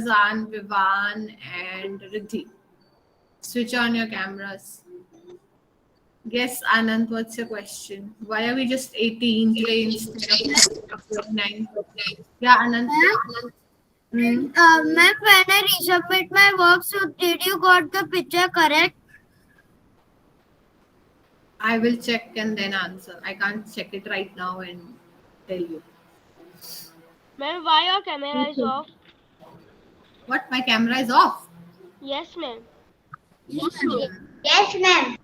Farzan, Vivan, and Riddhi. Switch on your cameras. Yes, Anand, what's your question? Why are we just 18 today instead of 29? Yeah, Anand. Hmm. Ma'am, when I resubmit my work, so did you got the picture correct? I will check and then answer. I can't check it right now and tell you. Ma'am, why your camera is off? What? My camera is off. Yes, ma'am. Yes, ma'am.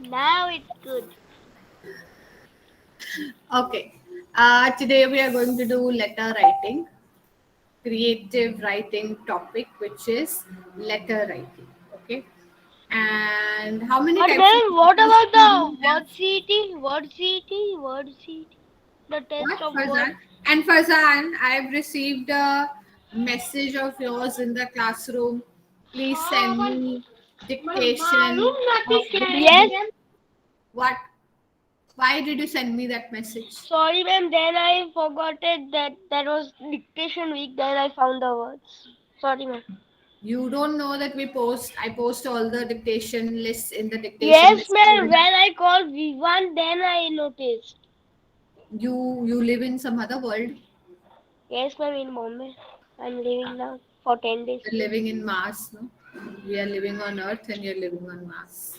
Now it's good. Okay. Today we are going to do letter writing, creative writing topic, which is letter writing. Okay. And how many But types of ma'am, what letters about do we the have? word CET? Word CET? The What, test of word. Farzan? And Farzan, I've received a message of yours in the classroom. Please send me dictation of this Yes. book. What? Why did you send me that message? Sorry, ma'am. Then I forgot it that was dictation week. Then I found the words. Sorry, ma'am. You don't know that I post all the dictation lists in the dictation Yes, list ma'am. folder. When I called V1, then I noticed. You live in some other world. Yes, ma'am. In Bombay, I'm living now for 10 days. You're living in Mars, no? We are living on Earth and you're living on Mars.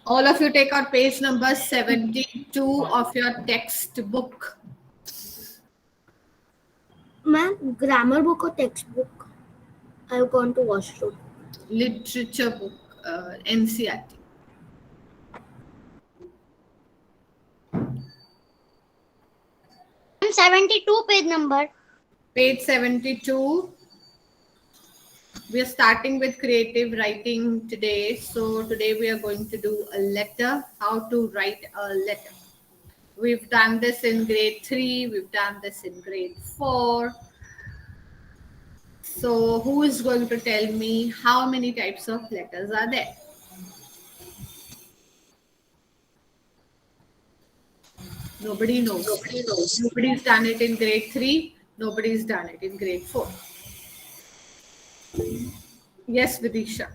All of you take out page number 72 of your textbook. Ma'am, grammar book or textbook? I've gone to washroom. Literature book, NCRT. 72 page number. Page 72. We are starting with creative writing today. So today we are going to do a letter, how to write a letter. We've done this in grade 3, we've done this in grade 4. So who is going to tell me how many types of letters are there? Nobody knows. Nobody's done it in grade 3, nobody's done it in grade 4. Yes, Vidisha.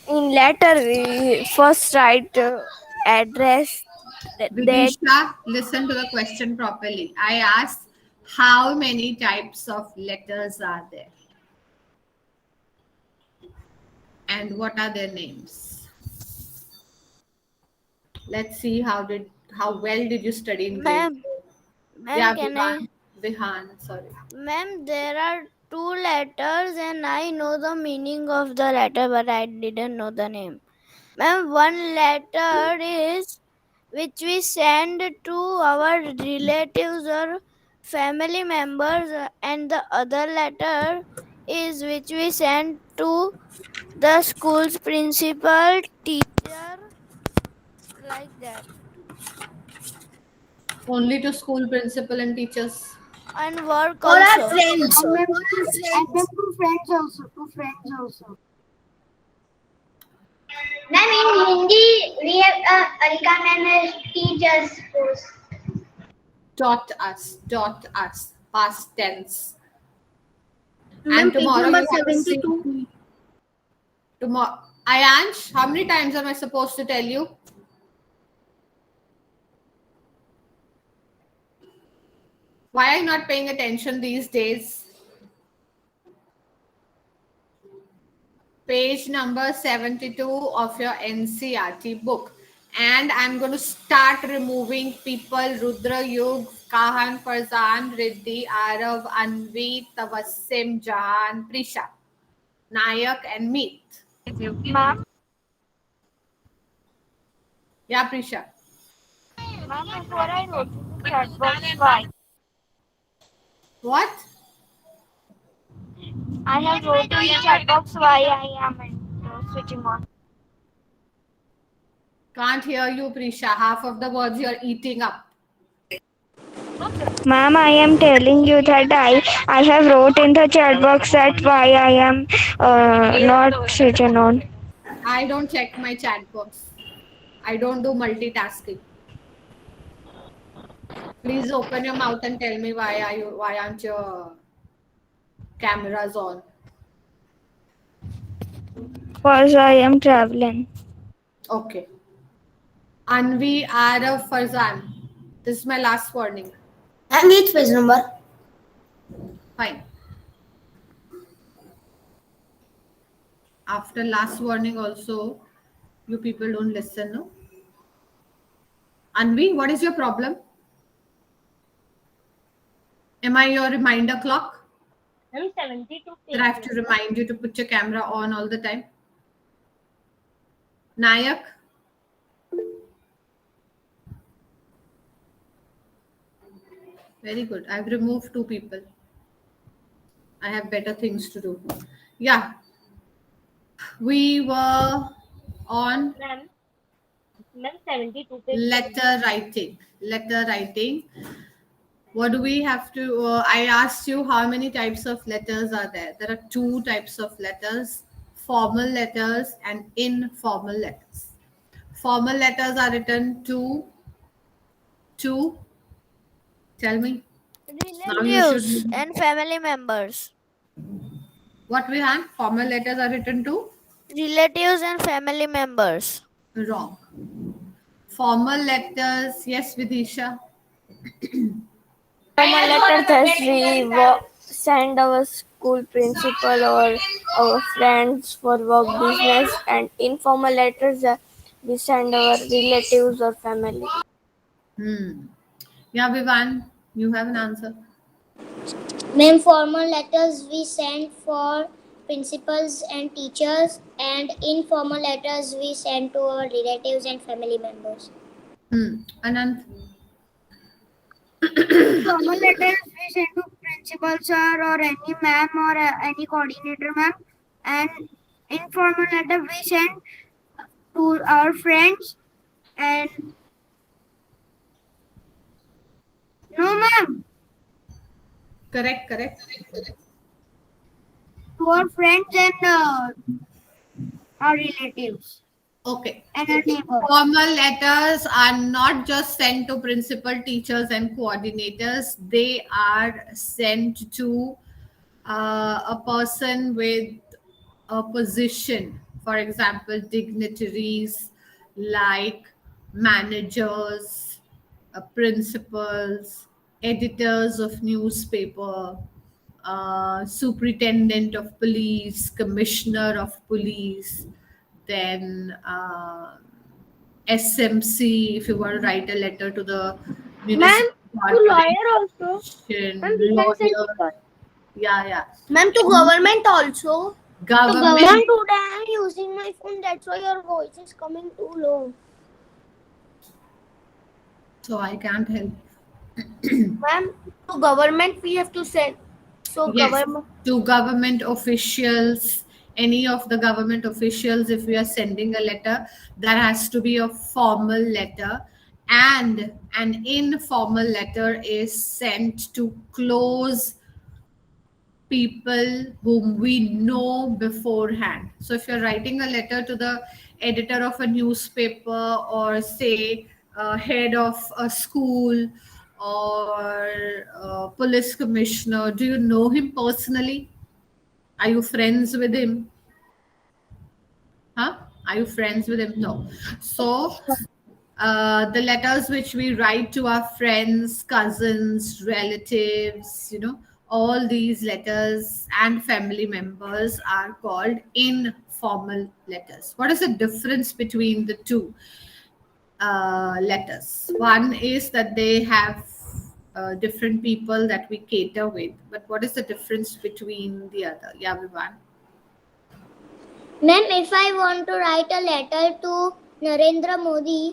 In letter, we first write address that Vidisha, listen to the question properly. I asked how many types of letters are there? And what are their names? Let's see how well did you study in grade ma'am. 4? Ma'am, Yeah, can I? Vihan, sorry. Ma'am, there are two letters, and I know the meaning of the letter, but I didn't know the name. Ma'am, one letter is which we send to our relatives or family members, and the other letter is which we send to the school's principal, teacher, like that, Only to school principal and teachers. and work All our also. friends. And then two friends also. Two friends also. Ma'am, in Hindi, we have Alika ma'am has teachers post. Dot us, past tense. Ma'am, And page tomorrow number you have to see 72. tomorrow. Ayansh, how many times am I supposed to tell you? Why are you not paying attention these days? Page number 72 of your NCRT book. And I'm going to start removing people: Rudra, Yug, Kahan, Farzan, Riddhi, Arav, Anvi, Tawassim, Jahan, Prisha, Nayak, and Meet. Ma'am, Yeah, Prisha. ma'am, before I wrote in the chat box why. What? I have wrote in the chat box why I am switching on. Can't hear you, Prisha. Half of the words you're eating up. Ma'am, I am telling you that I have wrote in the chat box that why I am not switching on. I don't check my chat box. I don't do multitasking. Please open your mouth and tell me why aren't your cameras on? Because I am traveling. Okay. Anvi, Arav, Farzan. This is my last warning. And which page number? Fine. After last warning also, you people don't listen, no? Anvi, what is your problem? Am I your reminder clock? I'm 72 That I have to remind you to put your camera on all the time? Nayak? Very good. I've removed 2 people. I have better things to do. Yeah. We were on Ma'am, 72 letter writing. Letter writing. What do we have to? I asked you how many types of letters are there. There are 2 types of letters: formal letters and informal letters. Formal letters are written to. Tell me. Now you Relatives should. and family members. What we have? Formal letters are written to. Relatives and family members. Wrong. Formal letters. Yes, Vidisha. Formal letter that we send our school principal or our friends for work business, and informal letters that we send our relatives or family. Yeah, Vivan, you have an answer. Ma'am, formal letters we send for principals and teachers, and informal letters we send to our relatives and family members. Anant. Formal letters we send to principal sir or any ma'am or any coordinator ma'am, and informal letter we send to our friends and no ma'am, Correct. to our friends and our relatives Okay. and our neighbors. Formal letters are not just sent to principal, teachers, and coordinators. They are sent to a person with a position. For example, dignitaries like managers, principals, editors of newspaper, superintendent of police, commissioner of police, then SMC, if you want to write a letter to the municipal also. corporation, Ma'am, we can send lawyer. Yeah. Ma'am, to government also. Government. Today I'm using my phone, that's why your voice is coming too low. So I can't help. Ma'am, to government we have to send. So Yes, government. to government officials, any of the government officials, if we are sending a letter, that has to be a formal letter, and an informal letter is sent to close people whom we know beforehand. So if you're writing a letter to the editor of a newspaper, or say head of a school, or police commissioner, do you know him personally? Are you friends with him? Are you friends with him? No. So the letters which we write to our friends, cousins, relatives, all these letters and family members are called informal letters. What is the difference between the 2 letters? One is that they have different people that we cater with, but what is the difference between the other? Yeah, Vivan. Ma'am, if I want to write a letter to Narendra Modi,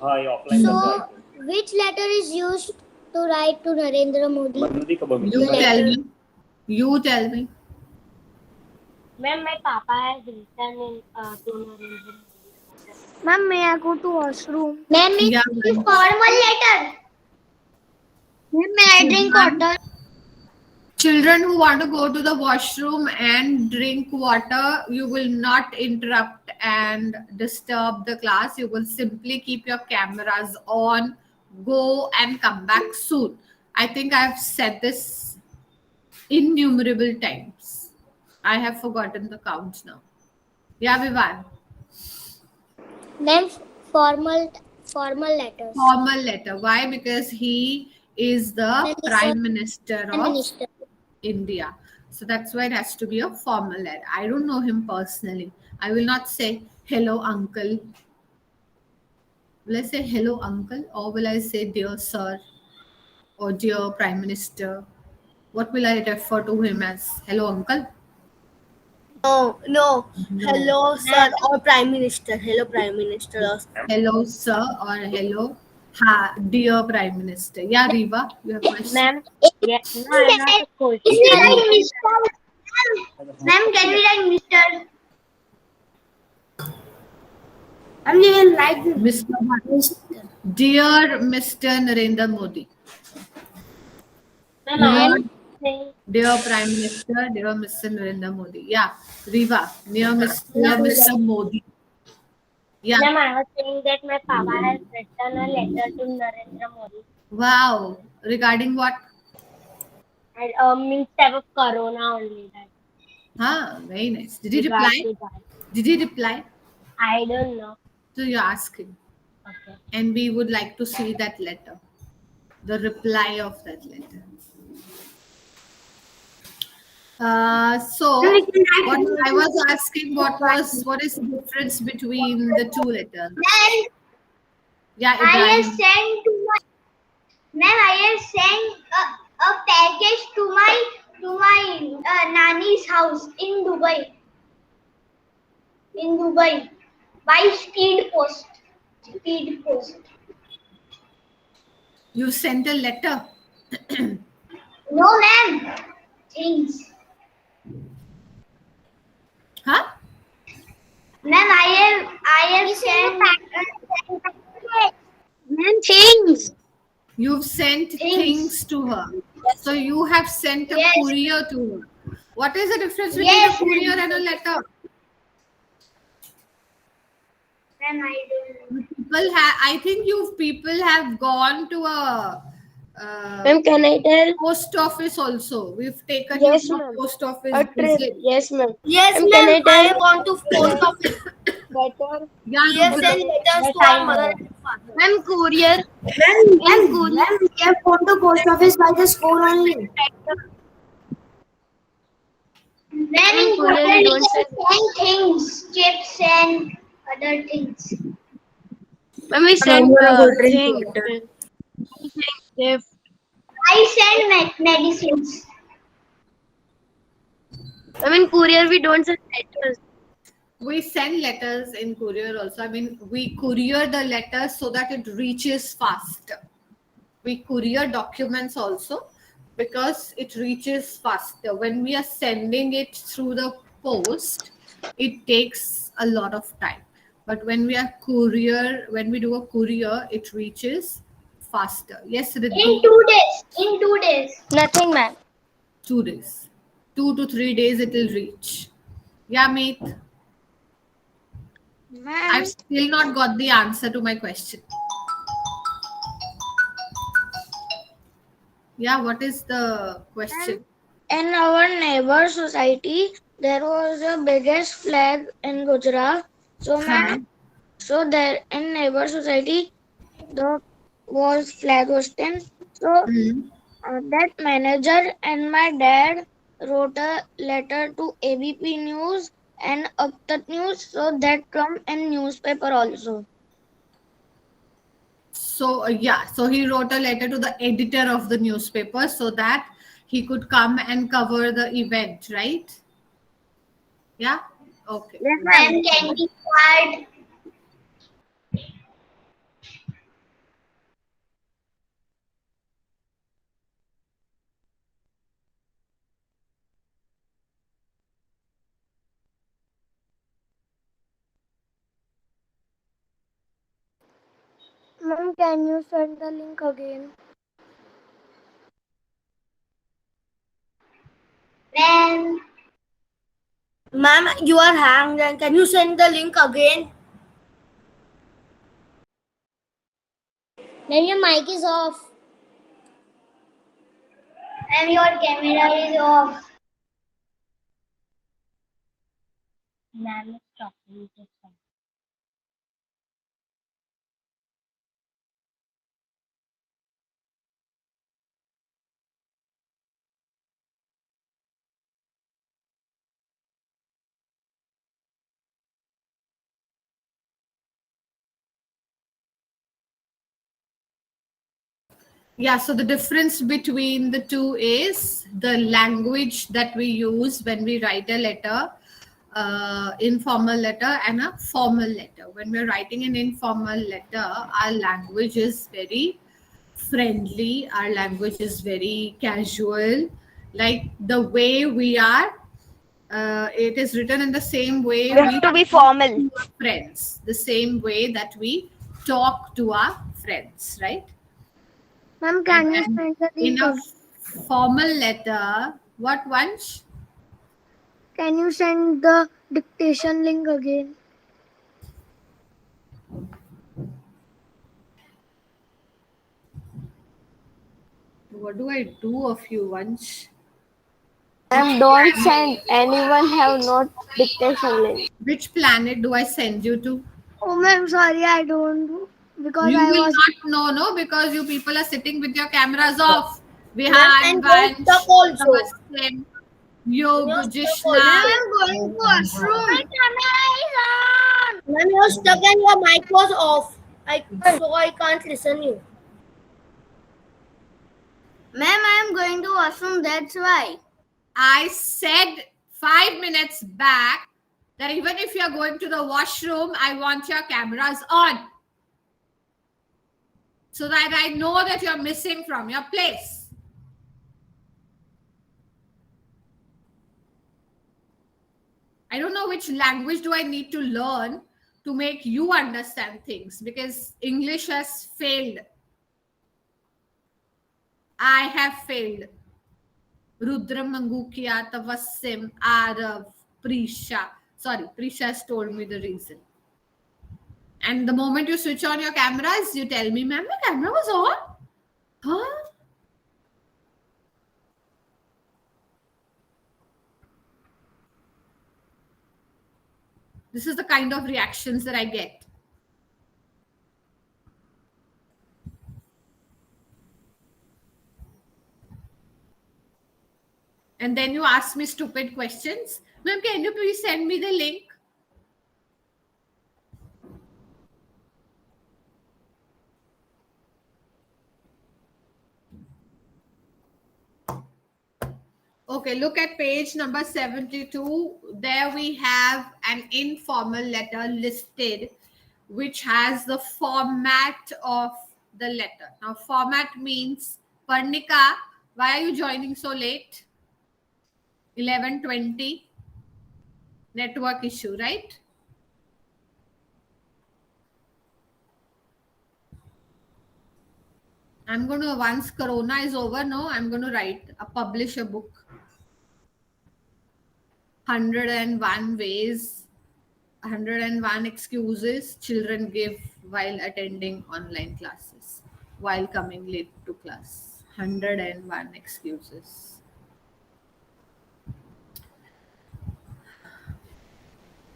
so which letter is used to write to Narendra Modi? You tell me. Ma'am, my papa has written in to Narendra. Ma'am, may I go to washroom? Ma'am, it's Yeah, a formal letter. Ma'am, may I drink water? Children who want to go to the washroom and drink water, you will not interrupt and disturb the class, you will simply keep your cameras on, go and come back soon. I think I've said this innumerable times. I have forgotten the count now. Yeah, Vivan. Ma'am, formal letters. Formal letter. Why? Because he is the Then this Prime Minister Prime of Minister. India. So that's why it has to be a formal letter. I don't know him personally. I will not say hello, uncle. Will I say hello, uncle, or will I say dear sir or dear Prime Minister? What will I refer to him as? Hello, uncle? No. No. Hello, sir, or Prime Minister. Hello, Prime Minister. Hello, sir, or hello, dear Prime Minister. Yeah, Riva, you have a question? Ma'am, yeah, no, I have a question. Can we write Mr.? Ma'am, can we write Mr.? Ma'am, we will write Mr. Dear Mr. Narendra Modi. Ma'am, Dear Prime Minister, dear Mr. Narendra Modi. Yeah, Riva, dear Mr. Modi. Yeah. Ma'am, I was saying that my papa has written a letter to Narendra Modi. Wow. Regarding what? Instead of Corona only. That. Very nice. Did he reply? Regarding that. Did he reply? I don't know. So you ask him. Okay. And we would like to see that letter. The reply of that letter. So what I was asking, what is the difference between the two letters? Ma'am, Yeah, I have Ibrahim. sent to my ma'am. I have sent a package to my nanny's house in Dubai. In Dubai, by speed post. Speed post. You sent a letter. No, ma'am. Things. Huh? Ma'am, I have sent ma'am things. You've sent things to her. So you have sent a Yes. courier to her. What is the difference between Yes, a courier and a letter? Ma'am, I don't know. I think people have gone to a Ma'am, can I tell? post office also. We've taken Yes, you to a ma'am. post office A trip. visit. Yes, ma'am. Yes, Ma'am, ma'am. can I I tell? have gone to post office. Better. Yeah, We have Rubra. sent letters to That I our mother know. and father. Ma'am, courier. Ma'am, we have gone to post office by the school only. Ma'am, in courier, courier we we don't can send things, chips and other things. Ma'am, we send things. Gift. I send medicines. I mean, courier, we don't send letters. We send letters in courier also. I mean, we courier the letters so that it reaches faster. We courier documents also because it reaches faster. When we are sending it through the post, it takes a lot of time. But when we do a courier, it reaches faster. Yes, Riddhu? In 2 days. In 2 days. Nothing, ma'am. 2 days. 2 to 3 days it will reach. Yeah, mate. I've still not got the answer to my question. Yeah, what is the question? In our neighbor society, there was the biggest flag in Gujarat. So, ma'am, so there in neighbor society, the was flag hosting. So that manager and my dad wrote a letter to ABP News and Uptat News, so that come in newspaper also. So so he wrote a letter to the editor of the newspaper so that he could come and cover the event, right? Yeah. Okay. Ma'am, can we start? Ma'am, can you send the link again? Ma'am, Ma'am, you are hanged and can you send the link again? Ma'am, your mic is off. And your camera is off. Ma'am, stop. Yeah, so the difference between the two is the language that we use when we write a letter, informal letter and a formal letter. When we're writing an informal letter, our language is very friendly, our language is very casual, like the way we are. It is written in the same way We have to be formal. friends, the same way that we talk to our friends, right? Ma'am, can you And send the in link? a formal letter, what once? Can you send the dictation link again? What do I do of you once? Ma'am, don't send anyone have not dictation link. Which planet do I send you to? Oh, ma'am, sorry, I don't do because You I will was. not know, no, because you people are sitting with your cameras off. Ma'am, Vihan, and don't Vansh, stuck also. Namaste, Yog, You're stuck Jishna. also. I'm going to washroom. My camera is on. Ma'am, you're stuck and your mic was off. So I can't listen you. Ma'am, I'm going to washroom, that's why. I said 5 minutes back that even if you're going to the washroom, I want your cameras on, so that I know that you're missing from your place. I don't know which language do I need to learn to make you understand things, because English has failed. I have failed. Rudra Mangukia, Tavassim, Arav, Prisha. Sorry, Prisha has told me the reason. And the moment you switch on your cameras, you tell me, ma'am, the camera was on. Huh? This is the kind of reactions that I get. And then you ask me stupid questions. Ma'am, can you please send me the link? Okay, look at page number 72. There we have an informal letter listed, which has the format of the letter. Now, format means, Parnika, why are you joining so late? 11:20. Network issue, right? I'm going to, once Corona is over, no, I'm going to publish a book. 101 ways, 101 excuses children give while attending online classes, while coming late to class. 101 excuses.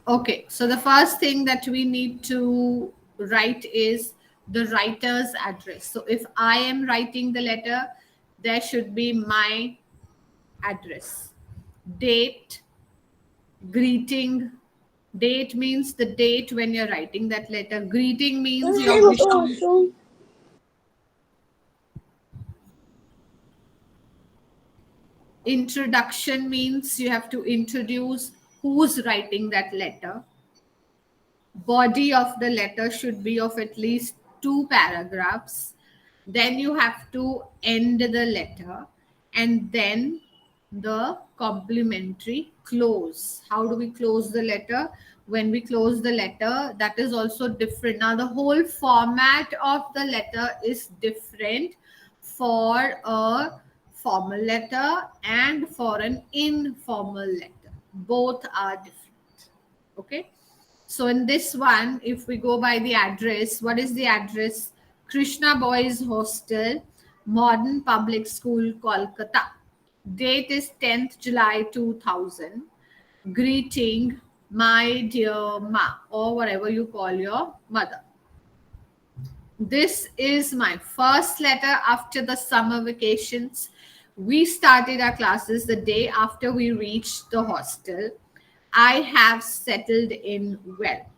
Okay, so the first thing that we need to write is the writer's address. So if I am writing the letter, there should be my address. Date, greeting. Date means the date when you're writing that letter. Greeting means your wishes. Introduction means you have to introduce who's writing that letter. Body of the letter should be of at least 2 paragraphs. Then you have to end the letter, and then the complimentary close. How do we close the letter? When we close the letter, that is also different. Now, the whole format of the letter is different for a formal letter and for an informal letter. Both are different. Okay. So in this one, if we go by the address, what is the address? Krishna Boys Hostel, Modern Public School, Kolkata. Date is 10th July 2000. Greeting, my dear ma, or whatever you call your mother. This is my first letter after the summer vacations. We started our classes the day after we reached the hostel. I have settled in well.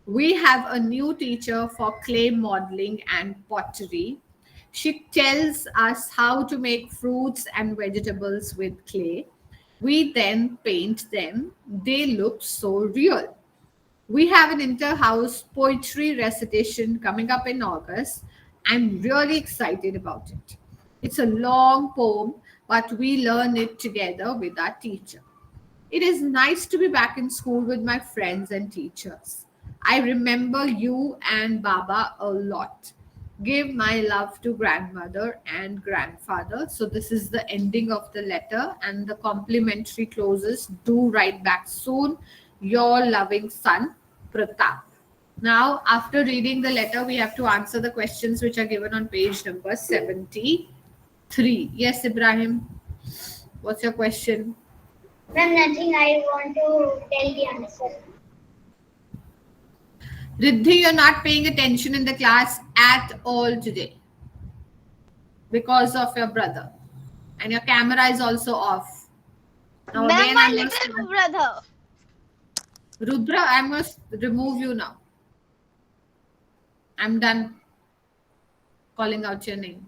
We have a new teacher for clay modeling and pottery. She tells us how to make fruits and vegetables with clay. We then paint them. They look so real. We have an inter-house poetry recitation coming up in August. I'm really excited about it. It's a long poem, but we learn it together with our teacher. It is nice to be back in school with my friends and teachers. I remember you and Baba a lot. Give my love to grandmother and grandfather. So, this is the ending of the letter, and the complimentary closes. Do write back soon. Your loving son, Pratap. Now, after reading the letter, we have to answer the questions which are given on page number 73. Yes, Ibrahim, what's your question? Ma'am, nothing. I want to tell the answer. Riddhi, you're not paying attention in the class at all today because of your brother. And your camera is also off. Now, again, my I'm gonna little brother. Rudra, I must remove you now. I'm done calling out your name.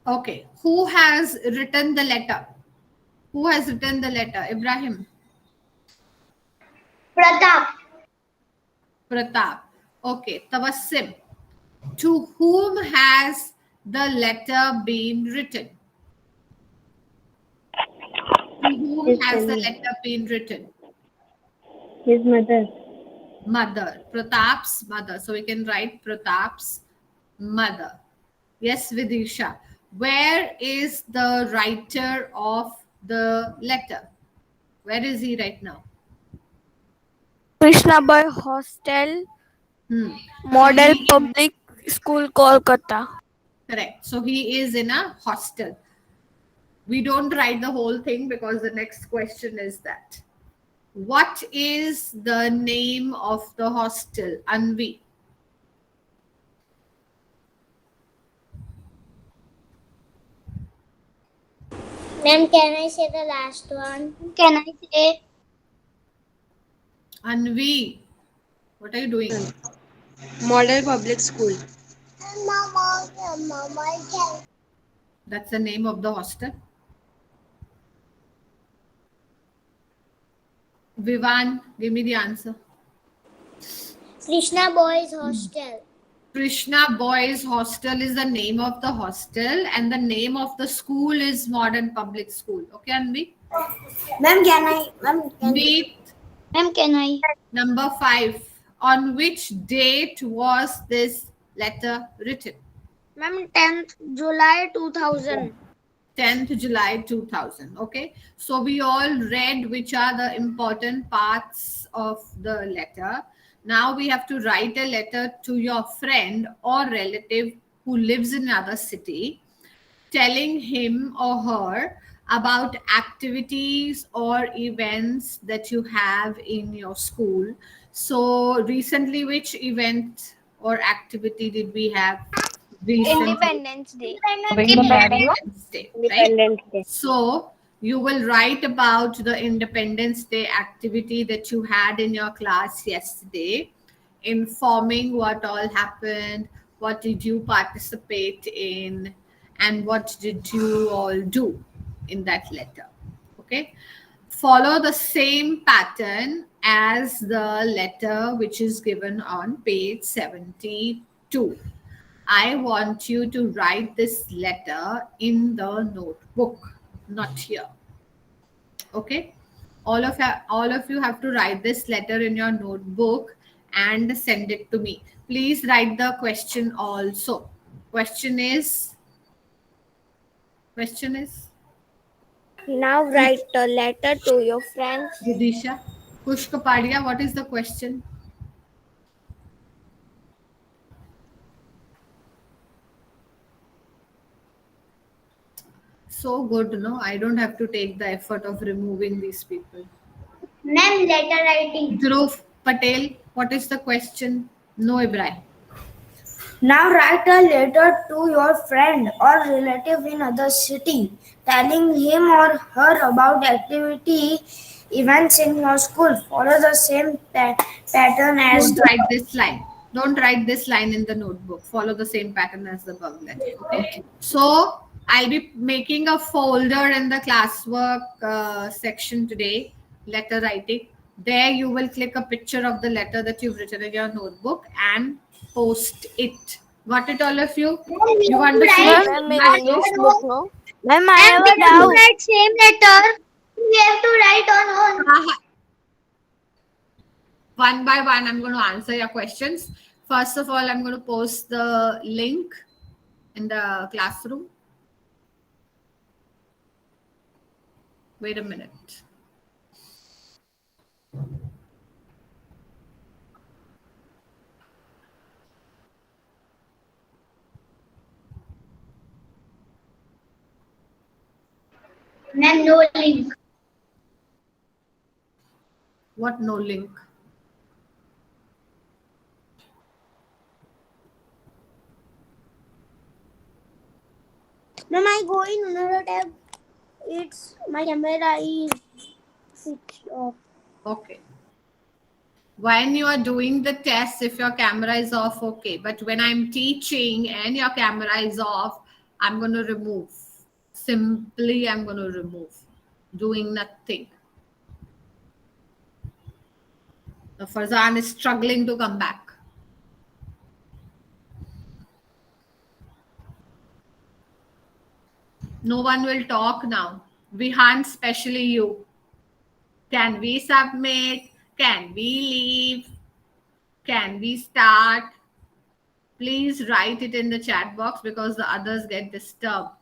Okay. Who has written the letter? Who has written the letter? Ibrahim. Pratap. Pratap. Okay. Tawassim. To whom has the letter been written? To whom has the letter been written? His mother. Mother. Pratap's mother. So we can write Pratap's mother. Yes, Vidisha. Where is the writer of the letter? Where is he right now? Krishna Boy Hostel, Model Public School, Kolkata. Correct. So he is in a hostel. We don't write the whole thing because the next question is that. What is the name of the hostel? Anvi. Ma'am, can I say the last one? Can I say? Anvi. What are you doing? Model Public School. That's the name of the hostel. Vivan, give me the answer. Krishna Boys Hostel. Krishna Boys Hostel is the name of the hostel, and the name of the school is Modern Public School. Okay, Anvi? Ma'am, can I? Meet Ma'am, can I? number 5. On which date was this letter written? Ma'am, 10th July 2000. 10th July 2000. Okay. So we all read which are the important parts of the letter. Now we have to write a letter to your friend or relative who lives in another city, telling him or her about activities or events that you have in your school. So recently, which event or activity did we have? Recently? Independence Day. Independence Day, right? Independence Day. So you will write about the Independence Day activity that you had in your class yesterday, informing what all happened, what did you participate in, and what did you all do in that letter. Okay. Follow the same pattern as the letter which is given on page 72. I want you to write this letter in the notebook, not here. Okay. All of you have to write this letter in your notebook and send it to me. Please write the question also. Question is. Now write a letter to your friends. Vidisha. Kush Kapadia, what is the question? So good, no? I don't have to take the effort of removing these people. Ma'am, letter writing. Dhruv Patel, what is the question? No, Ibrahim. Now write a letter to your friend or relative in other city, telling him or her about activity events in your school. Follow the same pattern as Don't the write this line. Don't write this line in the notebook. Follow the same pattern as the above letter. Okay. So I'll be making a folder in the classwork section today, letter writing. There you will click a picture of the letter that you've written in your notebook and post it. Got it, all of you? You understood? Ma'am, in English book, no? Ma'am, I And have we a have to doubt. write same letter. We have to write on. One by one, I'm going to answer your questions. First of all, I'm going to post the link in the classroom. Wait a minute. Ma'am, no link. What no link? Ma'am, I go in another tab. It's my camera is switched off. Okay. When you are doing the test, if your camera is off, okay. But when I'm teaching and your camera is off, I'm going to remove. Simply, I'm going to remove. Doing nothing. Farzan is struggling to come back. No one will talk now. Vihan, especially you. Can we submit? Can we leave? Can we start? Please write it in the chat box because the others get disturbed.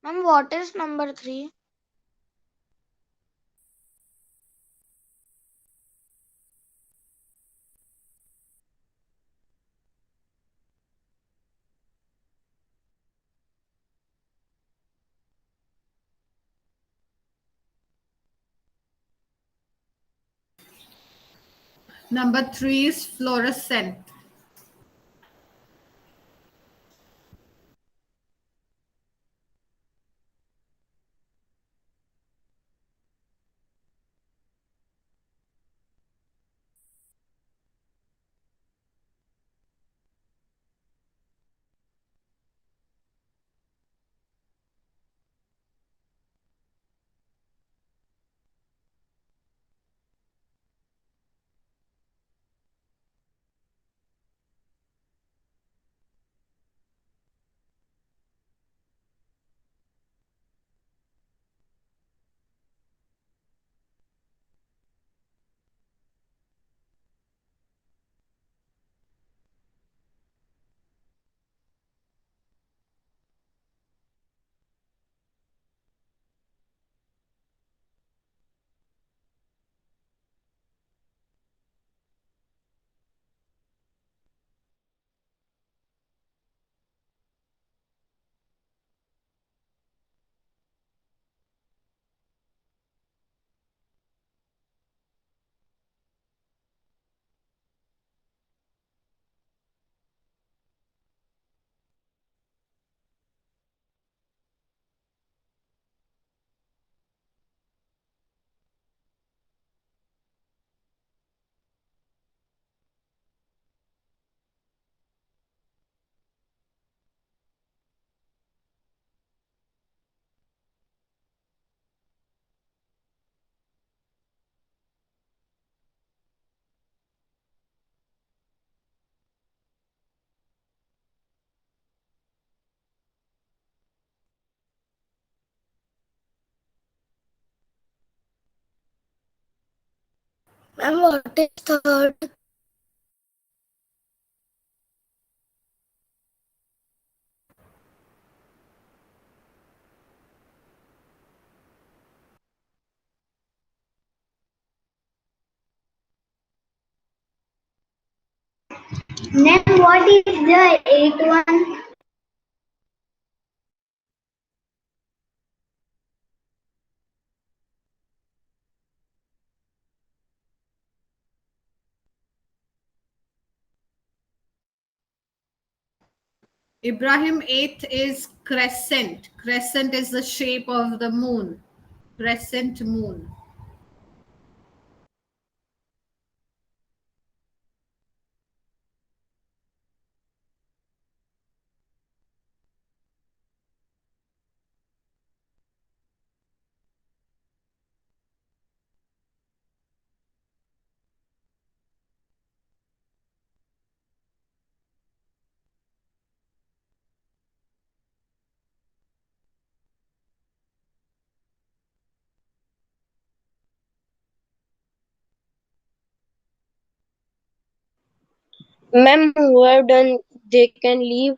Ma'am, what is number 3? Number 3 is fluorescent. Ma'am, what is third? Then what is the eighth one? Ibrahim, 8th is crescent. Crescent is the shape of the moon. Crescent moon. Ma'am, who have done, they can leave.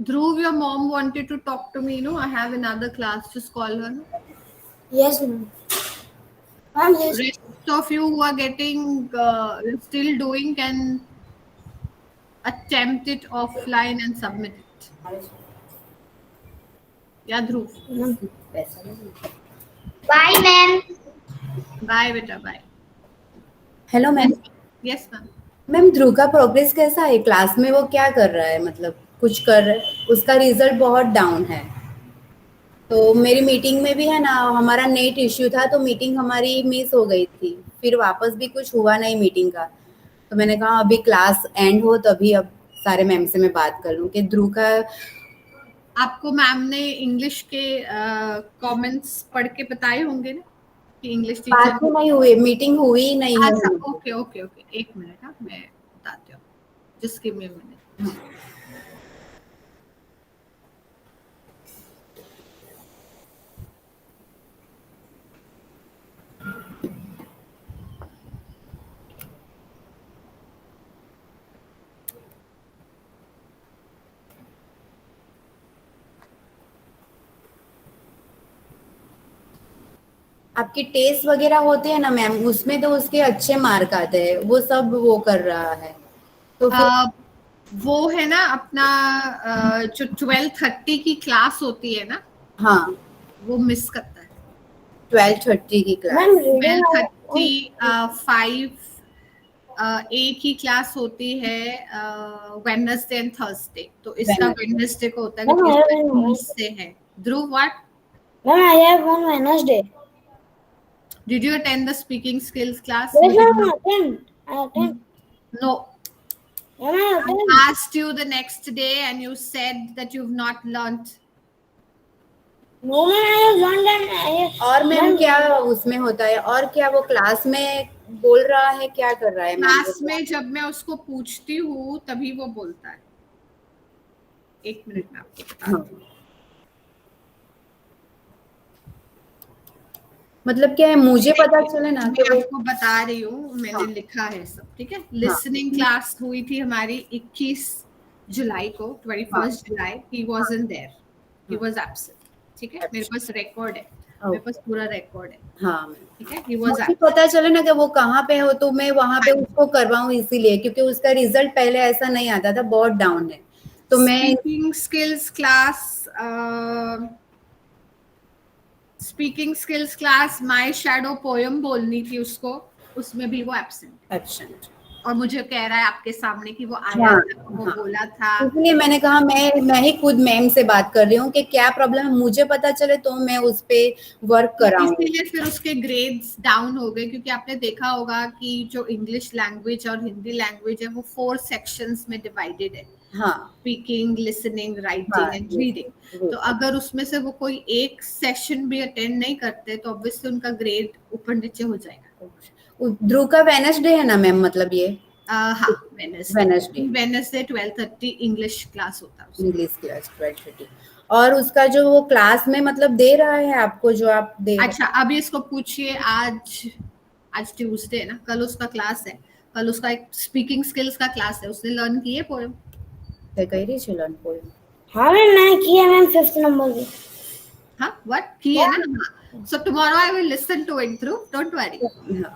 Dhruv, your mom wanted to talk to me. No, I have another class. Just call her. No? Yes, ma'am. Ma'am, yes. Rest of you who are getting still doing can attempt it offline and submit it. Yeah, Dhruv. Bye, ma'am. Bye, beta. Bye. Hello ma'am. Yes, ma'am. Ma'am, Dhruv का progress कैसा है class में? वो क्या कर रहा है? मतलब कुछ कर, उसका रिजल्ट बहुत डाउन है। तो मेरी मीटिंग में भी है ना, हमारा नेट इश्यू था तो मीटिंग हमारी मिस हो गई थी, फिर वापस भी कुछ हुआ नहीं मीटिंग का। तो मैंने कहा अभी क्लास एंड हो तभी अब सारे मैम से मैं बात कर लूँ कि ध्रुव का। आपको मैम ने इंग्लिश के कमेंट्स पढ़ के बताए होंगे ना कि इंग्लिश बात टीचर। ही नहीं हुई, मीटिंग हुई ही नहीं है। अच्छा, ओके ओके ओके, एक मिनट, हाँ मैं बताती हूँ, just give me a minute. आपकी टेस्ट वगैरह होते हैं ना मैम, उसमें तो उसके अच्छे मार्क आते हैं, वो सब वो कर रहा है तो फिर। वो है ना अपना जो 12:30 की क्लास होती है ना, हाँ, वो मिस करता है। 12:30 की क्लास। मैम रीडिंग 12:30 5 एक ही क्लास होती है वेडनेसडे एंड थर्सडे, तो इसका वेडनेसडे को होता है मैम क्योंकि आई इसका हैव इंग्लिश से है। Dhruv, what ma'am I have one Wednesday. Did you attend the speaking skills class? Yes, You did ma'am not. I attend. No. Ma'am I I attend. asked you the next day and you said that you've not learnt. No, ma'am I have learned and I और ma'am क्या उसमें होता है, और क्या वो class में बोल रहा है, क्या कर रहा है मैम? क्लास में जब मैं उसको पूछती हूँ तभी वो बोलता है। एक मिनट में आपको बता हाँ। मतलब क्या है, मुझे पता चले ना कि मैं वो। आपको बता रही हूँ, मैंने हाँ। लिखा है सब, ठीक है। लिसनिंग क्लास हुई थी हमारी 21 जुलाई को, 21 जुलाई। He wasn't there, he was absent, ठीक है। मेरे पास रिकॉर्ड है, मेरे पास पूरा रिकॉर्ड है, हाँ, ठीक है। ही वाज मुझे एब्सेंट। पता चले ना कि वो कहाँ पे हो तो मैं वहां पे उसको करवाऊं, इसीलिए क्योंकि उसका रिजल्ट पहले ऐसा नहीं आता था, बहुत डाउन है। तो मैं speaking skills class, speaking skills class my shadow poem बोलनी थी उसको, उसमें भी वो एब्सेंट। अच्छा, और मुझे कह रहा है आपके सामने कि वो आया हाँ, था, वो हाँ। बोला था। इसलिए मैंने कहा मैं ही खुद मैम से बात कर रही हूँ कि क्या प्रॉब्लम है, मुझे पता चले तो मैं उस पे वर्क तो कराऊं। इसीलिए फिर उसके ग्रेड्स डाउन हो गए, क्योंकि आपने देखा होगा कि जो इंग्लिश लैंग्वेज और हिंदी लैंग्वेज है वो 4 सेक्शंस में डिवाइडेड है। हाँ, स्पीकिंग, लिसनिंग, हाँ, राइटिंग एंड रीडिंग। तो अगर उसमें से वो कोई एक सेशन भी अटेंड नहीं करते तो ऑब्वियसली उनका ग्रेड ऊपर नीचे हो जाएगा। ध्रुव का वेडनेसडे है ना मैम, मतलब ये हाँ, वेडनेसडे वेडनेसडे 12:30 इंग्लिश क्लास होता है। English class 12:30। और उसका जो वो क्लास में मतलब दे रहा है आपको, जो आप दे रहे अच्छा, अभी इसको पूछिए, आज ट्यूसडे है ना, कल उसका क्लास है, कल उसका एक स्पीकिंग स्किल्स का क्लास है, उसने लर्न किए पोएम। हैं, कह रही चिल्ड्रन को। हाँ मैम मैंने किया मैम 5th नंबर की। हाँ, व्हाट किए ना? हाँ, so tomorrow I will listen to it through, don't worry.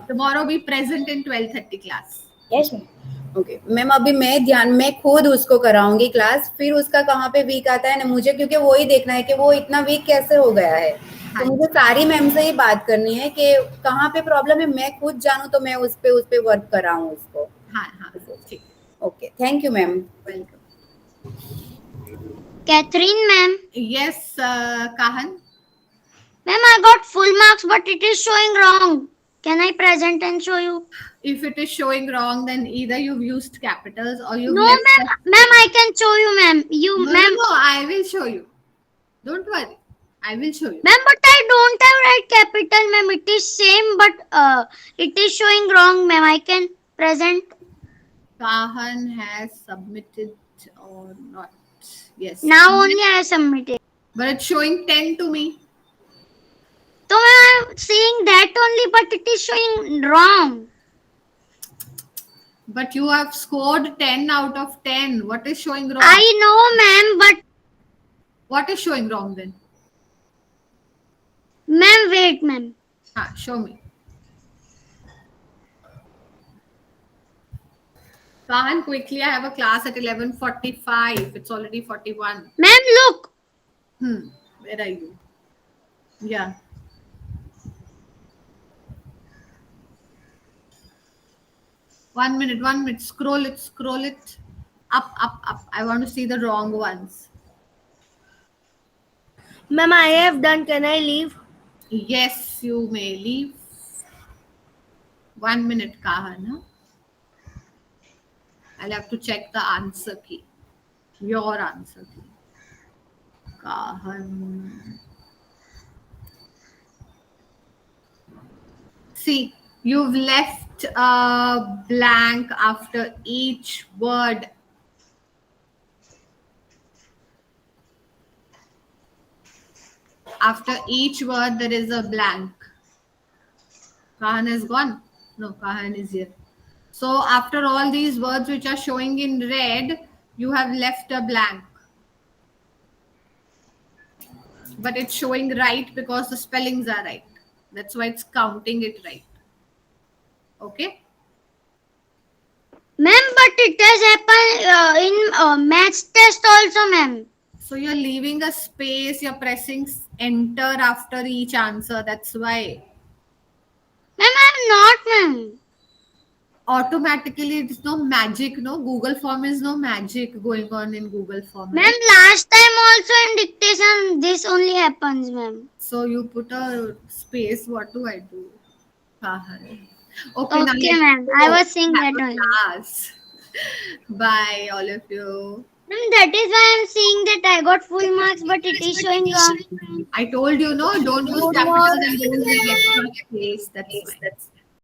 Tomorrow be present in 12:30 class. Yes ma'am. Okay ma'am, अभी मैं खुद उसको कराऊंगी क्लास, फिर उसका कहाँ पे वीक आता है ना मुझे, क्योंकि वो ही देखना है कि वो इतना वीक कैसे हो गया है। तो मुझे सारी मैम से ही बात करनी है कि कहाँ पे प्रॉब्लम है, मैं खुद जानूं तो मैं उस पे वर्क कराऊं उसको। हाँ हाँ, ठीक, okay, thank you ma'am. Welcome. Catherine, ma'am. Yes काहन। Ma'am, I got full marks, but it is showing wrong. Can I present and show you? If it is showing wrong, then either you've used capitals or you've No, left ma'am. Ma'am, I can show you, ma'am. No, I will show you. Don't worry, I will show you. Ma'am, but I don't have right capital, ma'am. It is same, but it is showing wrong, ma'am. I can present. Kahan has submitted or not? Yes. Now only I submitted. But it's showing 10 to me. So ma'am, I'm seeing that only, but it is showing wrong. But you have scored 10 out of 10. What is showing wrong? I know, ma'am, but What is showing wrong then? ma'am, wait, ma'am. Show me. Kahan, quickly, I have a class at 11:45. It's already 41. Ma'am, look. Where are you? Yeah. One minute. Scroll it. Up. I want to see the wrong ones. Ma'am, I have done. Can I leave? Yes, you may leave. 1 minute, Kahan. I'll have to check the answer key. Your answer key. Kahan. See, you've left a blank after each word. After each word, there is a blank. Kahan is gone. No, Kahan is here. So after all these words which are showing in red, you have left a blank. But it's showing right because the spellings are right. That's why it's counting it right. Okay? Ma'am, but it has happened in maths test also, ma'am. So you're leaving a space, you're pressing enter after each answer. That's why. Ma'am, I'm not, ma'am. Automatically, it's no magic, no? Google form is no magic going on in Google form. Ma'am, Right? last time also in dictation, this only happens, ma'am. So you put a space. What do I do? Kahan. Okay, now Okay, let's ma'am. go. I was saying Have that a only. class. Bye, all of you. Ma'am, that is why I'm saying that I got full marks, but it is showing wrong. I told you, no, don't use Good capitals morning. and don't give extra space. That's why.